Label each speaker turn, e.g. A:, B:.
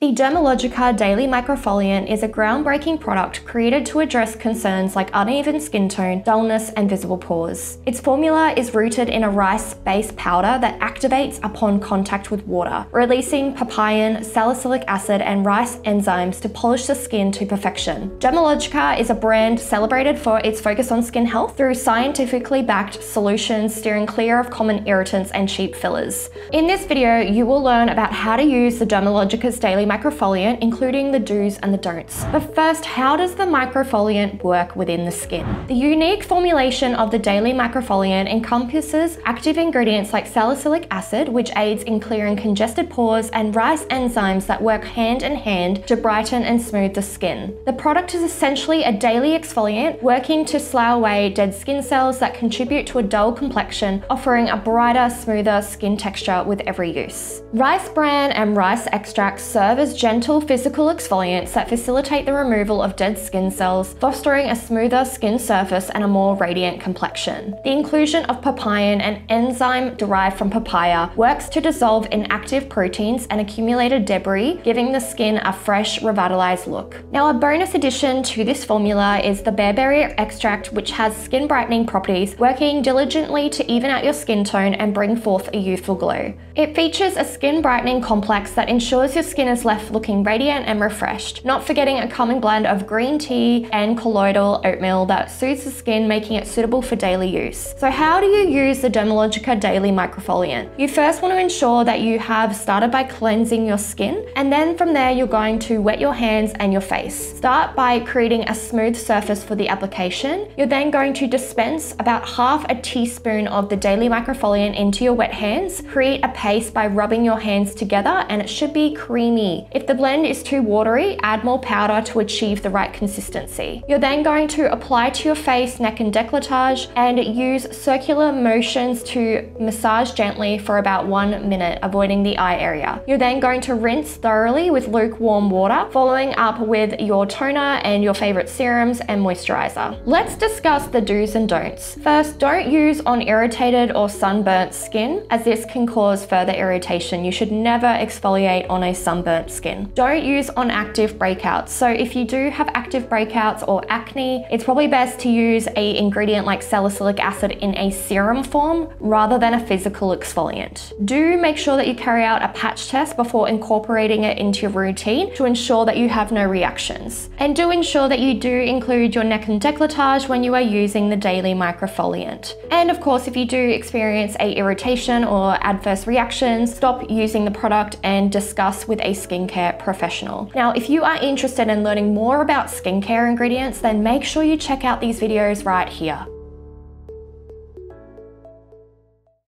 A: The Dermalogica Daily Microfoliant is a groundbreaking product created to address concerns like uneven skin tone, dullness, and visible pores. Its formula is rooted in a rice-based powder that activates upon contact with water, releasing papain, salicylic acid, and rice enzymes to polish the skin to perfection. Dermalogica is a brand celebrated for its focus on skin health through scientifically backed solutions steering clear of common irritants and cheap fillers. In this video, you will learn about how to use the Dermalogica's Daily Microfoliant, including the do's and the don'ts. But first, how does the microfoliant work within the skin? The unique formulation of the Daily Microfoliant encompasses active ingredients like salicylic acid, which aids in clearing congested pores, and rice enzymes that work hand in hand to brighten and smooth the skin. The product is essentially a daily exfoliant working to slough away dead skin cells that contribute to a dull complexion, offering a brighter, smoother skin texture with every use. Rice bran and rice extracts serve as gentle physical exfoliants that facilitate the removal of dead skin cells, fostering a smoother skin surface and a more radiant complexion. The inclusion of papain, an enzyme derived from papaya, works to dissolve inactive proteins and accumulated debris, giving the skin a fresh, revitalized look. Now, a bonus addition to this formula is the bearberry extract, which has skin brightening properties, working diligently to even out your skin tone and bring forth a youthful glow. It features a skin brightening complex that ensures your skin is left looking radiant and refreshed, not forgetting a calming blend of green tea and colloidal oatmeal that soothes the skin, making it suitable for daily use. So how do you use the Dermalogica Daily Microfoliant? You first want to ensure that you have started by cleansing your skin, and then from there you're going to wet your hands and your face. Start by creating a smooth surface for the application. You're then going to dispense about half a teaspoon of the Daily Microfoliant into your wet hands. Create a paste by rubbing your hands together, and it should be creamy. If the blend is too watery, add more powder to achieve the right consistency. You're then going to apply to your face, neck, and décolletage, and use circular motions to massage gently for about 1 minute, avoiding the eye area. You're then going to rinse thoroughly with lukewarm water, following up with your toner and your favorite serums and moisturizer. Let's discuss the do's and don'ts. First, don't use on irritated or sunburnt skin, as this can cause further irritation. You should never exfoliate on a sunburnt skin. Don't use on active breakouts. So if you do have active breakouts or acne, it's probably best to use an ingredient like salicylic acid in a serum form rather than a physical exfoliant. Do make sure that you carry out a patch test before incorporating it into your routine to ensure that you have no reactions. And do ensure that you do include your neck and décolletage when you are using the Daily Microfoliant. And of course, if you do experience a irritation or adverse reactions, stop using the product and discuss with a skincare professional. Now, if you are interested in learning more about skincare ingredients, then make sure you check out these videos right here.